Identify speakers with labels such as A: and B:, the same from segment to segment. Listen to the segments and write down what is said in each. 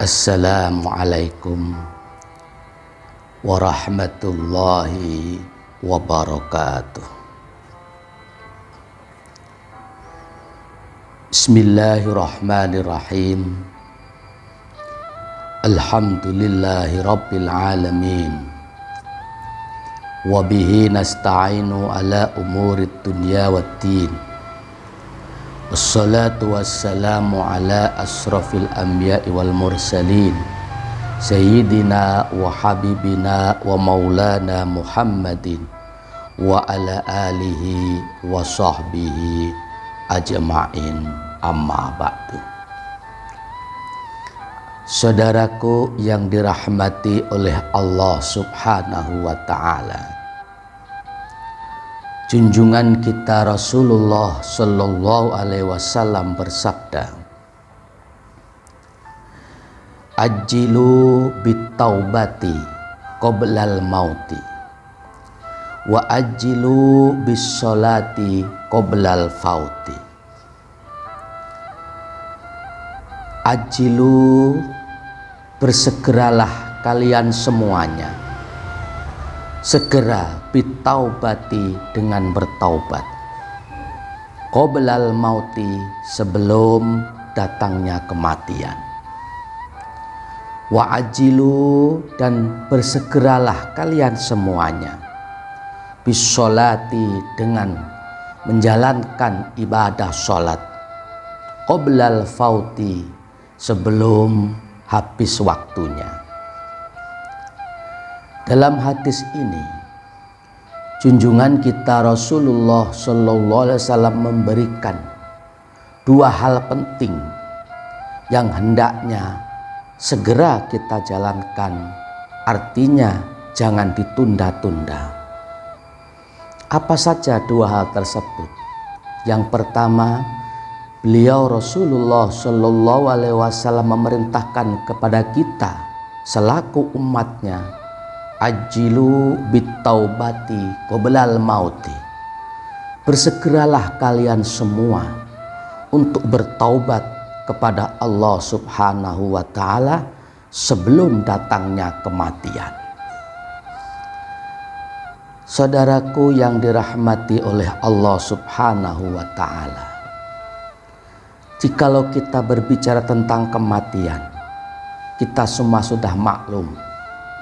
A: Assalamualaikum warahmatullahi wabarakatuh. Bismillahirrahmanirrahim. Alhamdulillahi rabbil alamin. Wabihi nasta'inu ala umurid dunya waddin. Wassalatu wassalamu ala asrafil anbiya'i wal mursalin Sayyidina wa habibina wa maulana Muhammadin wa ala alihi wa sahbihi ajma'in, amma ba'du. Saudaraku yang dirahmati oleh Allah subhanahu wa ta'ala, junjungan kita Rasulullah sallallahu alaihi wasallam bersabda, Ajilu bitaubati qoblal mauti wa ajilu bisolati qoblal fauti. Ajilu, bersegeralah kalian semuanya, segera bitaubati, dengan bertaubat, qoblal mauti, sebelum datangnya kematian, wa ajilu, dan bersegeralah kalian semuanya, bisolati, dengan menjalankan ibadah sholat, qoblal fauti, sebelum habis waktunya. Dalam hadis ini, junjungan kita Rasulullah sallallahu alaihi wasallam memberikan dua hal penting yang hendaknya segera kita jalankan, artinya jangan ditunda-tunda. Apa saja dua hal tersebut? Yang pertama, beliau Rasulullah sallallahu alaihi wasallam memerintahkan kepada kita selaku umatnya, ajilu bitaubati qoblal mauti, bersegeralah kalian semua untuk bertaubat kepada Allah subhanahu wa ta'ala sebelum datangnya kematian. Saudaraku yang dirahmati oleh Allah subhanahu wa ta'ala, jikalau kita berbicara tentang kematian, kita semua sudah maklum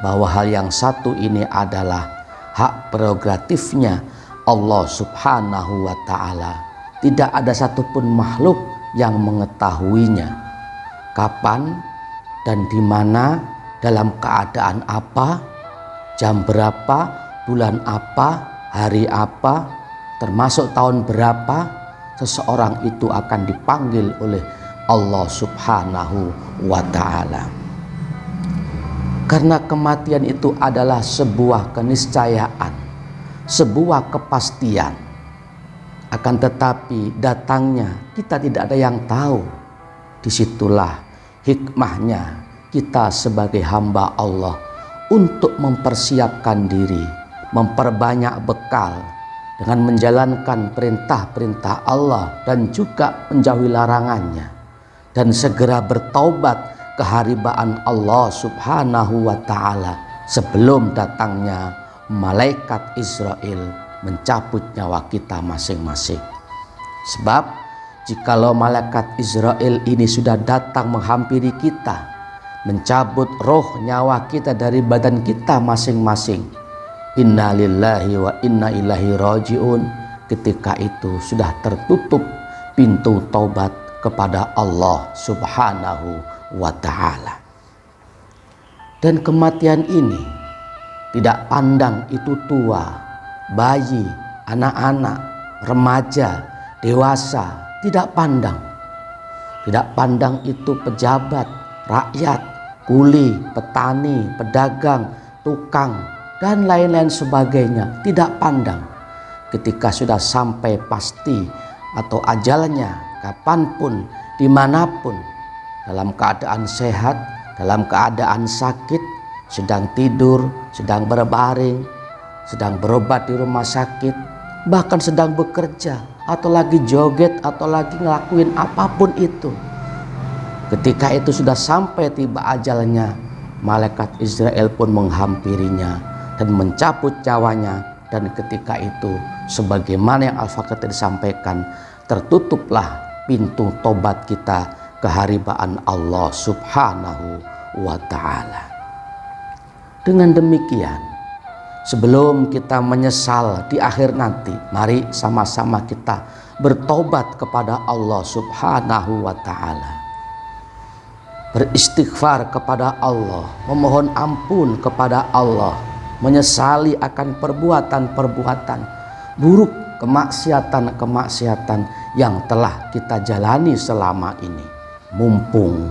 A: bahwa hal yang satu ini adalah hak prerogatifnya Allah subhanahu wa ta'ala. Tidak ada satupun makhluk yang mengetahuinya, kapan dan di mana, dalam keadaan apa, jam berapa, bulan apa, hari apa, termasuk tahun berapa seseorang itu akan dipanggil oleh Allah subhanahu wa ta'ala. Karena kematian itu adalah sebuah keniscayaan, sebuah kepastian. Akan tetapi datangnya kita tidak ada yang tahu. Disitulah hikmahnya kita sebagai hamba Allah untuk mempersiapkan diri, memperbanyak bekal dengan menjalankan perintah-perintah Allah dan juga menjauhi larangannya, dan segera bertaubat keharibaan Allah subhanahu wa ta'ala sebelum datangnya malaikat Israel mencabut nyawa kita masing-masing. Sebab jikalau malaikat Israel ini sudah datang menghampiri kita, mencabut roh nyawa kita dari badan kita masing-masing, inna lillahi wa inna ilaihi rajiun, ketika itu sudah tertutup pintu taubat kepada Allah subhanahu wa ta'ala. Dan kematian ini tidak pandang itu tua, bayi, anak-anak, remaja, dewasa, tidak pandang. Tidak pandang itu pejabat, rakyat, kuli, petani, pedagang, tukang, dan lain-lain sebagainya. Tidak pandang. Ketika sudah sampai pasti atau ajalnya, kapanpun, dimanapun, dalam keadaan sehat, dalam keadaan sakit, sedang tidur, sedang berbaring, sedang berobat di rumah sakit, bahkan sedang bekerja, atau lagi joget, atau lagi ngelakuin apapun itu, Ketika itu sudah sampai tiba ajalnya, malaikat Israel pun menghampirinya dan mencabut nyawanya. Dan ketika itu, sebagaimana yang Al-Fatihah tadi disampaikan, tertutuplah pintu tobat kita keharibaan Allah Subhanahu wa Ta'ala. Dengan demikian, sebelum kita menyesal di akhir nanti, mari sama-sama kita bertobat kepada Allah Subhanahu wa Ta'ala, beristighfar kepada Allah, memohon ampun kepada Allah, menyesali akan perbuatan-perbuatan buruk, kemaksiatan-kemaksiatan yang telah kita jalani selama ini, mumpung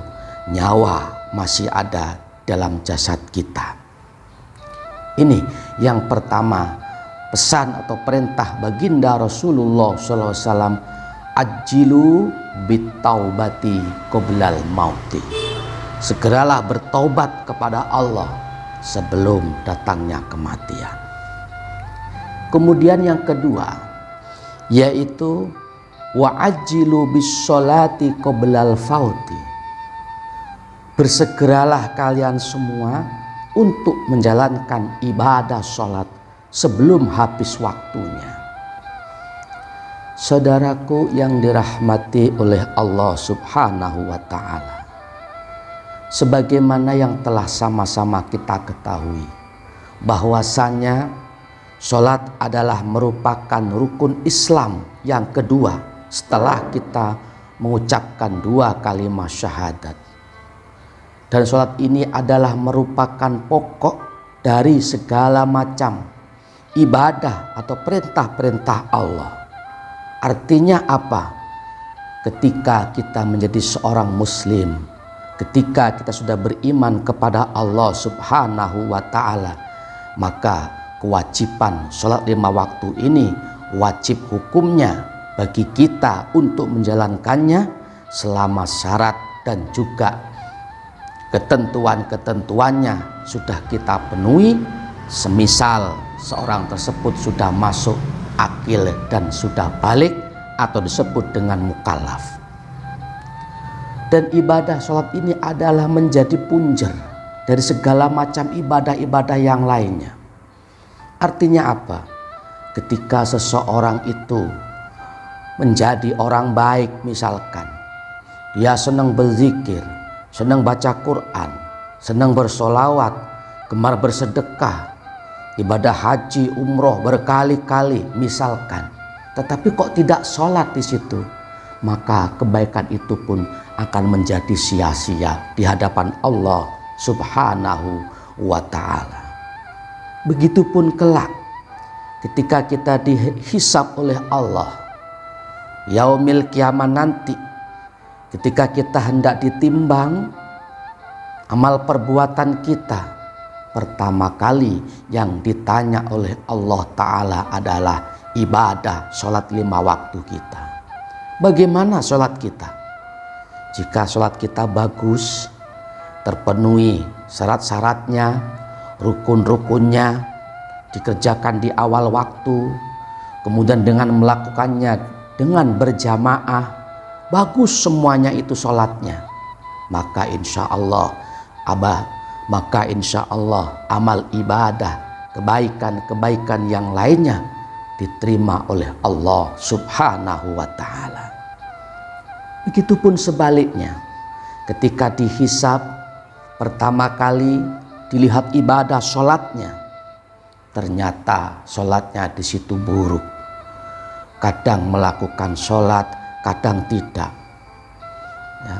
A: nyawa masih ada dalam jasad kita. Ini yang pertama, pesan atau perintah baginda Rasulullah SAW, ajilu bitaubati qoblal mauti. Segeralah bertobat kepada Allah sebelum datangnya kematian. Kemudian yang kedua, yaitu wa'ajilu bis-sholati qoblal fauti. Bersegeralah kalian semua untuk menjalankan ibadah sholat sebelum habis waktunya. Saudaraku yang dirahmati oleh Allah Subhanahu wa Ta'ala, sebagaimana yang telah sama-sama kita ketahui, bahwasanya sholat adalah merupakan rukun Islam yang kedua setelah kita mengucapkan 2 kalimat syahadat. Dan sholat ini adalah merupakan pokok dari segala macam ibadah atau perintah-perintah Allah. Artinya apa? Ketika kita menjadi seorang muslim, ketika kita sudah beriman kepada Allah Subhanahu wa Ta'ala, maka kewajiban sholat 5 waktu ini wajib hukumnya bagi kita untuk menjalankannya selama syarat dan juga ketentuan-ketentuannya sudah kita penuhi, semisal seorang tersebut sudah masuk akil dan sudah balik atau disebut dengan mukallaf. Dan ibadah sholat ini adalah menjadi punjer dari segala macam ibadah-ibadah yang lainnya. Artinya apa? Ketika seseorang itu menjadi orang baik, misalkan dia senang berzikir, senang baca Quran, senang bersolawat, gemar bersedekah, ibadah haji, umroh berkali-kali misalkan, tetapi kok tidak sholat di situ, maka kebaikan itu pun akan menjadi sia-sia di hadapan Allah Subhanahu wa Ta'ala. Begitupun kelak ketika kita dihisab oleh Allah yaumil kiamat nanti, ketika kita hendak ditimbang amal perbuatan kita, pertama kali yang ditanya oleh Allah Ta'ala adalah ibadah sholat 5 waktu kita. Bagaimana sholat kita? Jika sholat kita bagus, terpenuhi syarat-syaratnya, rukun-rukunnya, dikerjakan di awal waktu, kemudian dengan melakukannya dengan berjamaah, bagus semuanya itu sholatnya, maka insya Allah amal ibadah, kebaikan-kebaikan yang lainnya diterima oleh Allah Subhanahu wa Ta'ala. Begitupun sebaliknya, ketika dihisab pertama kali dilihat ibadah sholatnya, ternyata sholatnya di situ buruk. Kadang melakukan sholat, kadang tidak. Ya.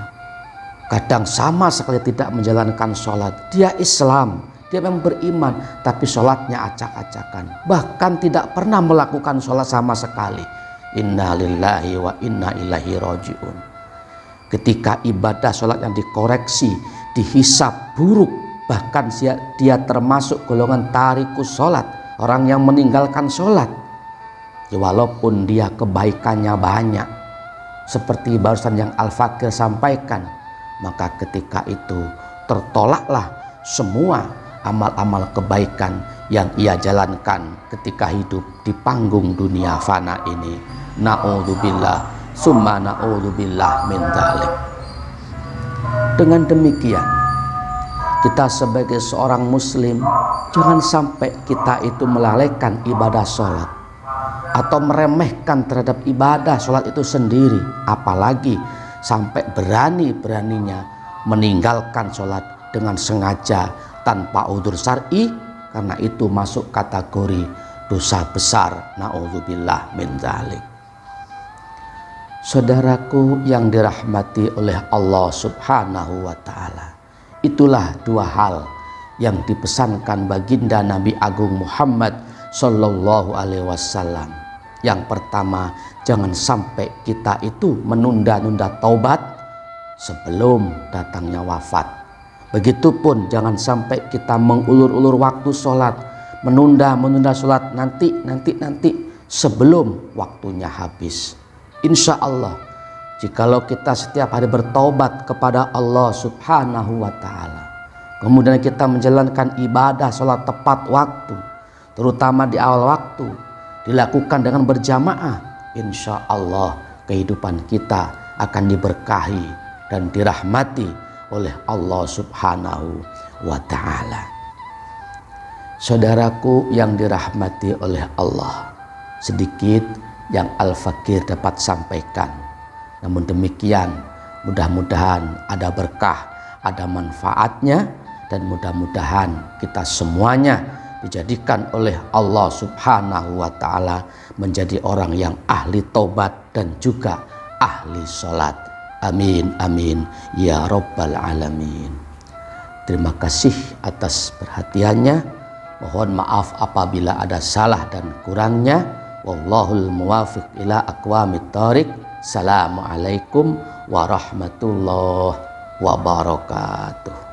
A: Kadang sama sekali tidak menjalankan sholat. Dia Islam, dia memang beriman, tapi sholatnya acak-acakan. Bahkan tidak pernah melakukan sholat sama sekali. Inna lillahi wa inna ilaihi raji'un. Ketika ibadah sholat yang dikoreksi, dihisab buruk, bahkan dia termasuk golongan tarikus sholat, orang yang meninggalkan sholat. Walaupun dia kebaikannya banyak, seperti barusan yang Al-Fakir sampaikan, maka ketika itu tertolaklah semua amal-amal kebaikan yang ia jalankan ketika hidup di panggung dunia fana ini. Na'udzubillah summa na'udzubillah min dzalik. Dengan demikian, kita sebagai seorang muslim jangan sampai kita itu melalaikan ibadah sholat atau meremehkan terhadap ibadah sholat itu sendiri, apalagi sampai berani-beraninya meninggalkan sholat dengan sengaja tanpa udzur syar'i, karena itu masuk kategori dosa besar. Na'udzubillah min dzalik. Saudaraku yang dirahmati oleh Allah Subhanahu wa ta'ala, itulah dua hal yang dipesankan baginda Nabi Agung Muhammad Sallallahu Alaihi Wasallam. Yang pertama, jangan sampai kita itu menunda-nunda taubat sebelum datangnya wafat. Begitupun jangan sampai kita mengulur-ulur waktu sholat, menunda sholat nanti sebelum waktunya habis. Insya Allah, jikalau kita setiap hari bertaubat kepada Allah Subhanahu wa ta'ala, kemudian kita menjalankan ibadah sholat tepat waktu, terutama di awal waktu, dilakukan dengan berjamaah, insya Allah kehidupan kita akan diberkahi dan dirahmati oleh Allah Subhanahu wa ta'ala. Saudaraku yang dirahmati oleh Allah, sedikit yang Al-Fakir dapat sampaikan. Namun demikian, mudah-mudahan ada berkah, ada manfaatnya, dan mudah-mudahan kita semuanya dijadikan oleh Allah Subhanahu wa ta'ala menjadi orang yang ahli taubat dan juga ahli sholat. Amin, amin, ya Rabbal Alamin. Terima kasih atas perhatiannya. Mohon maaf apabila ada salah dan kurangnya. Wallahul muwafiq ila aqwamit thoriq. Assalamualaikum warahmatullahi wabarakatuh.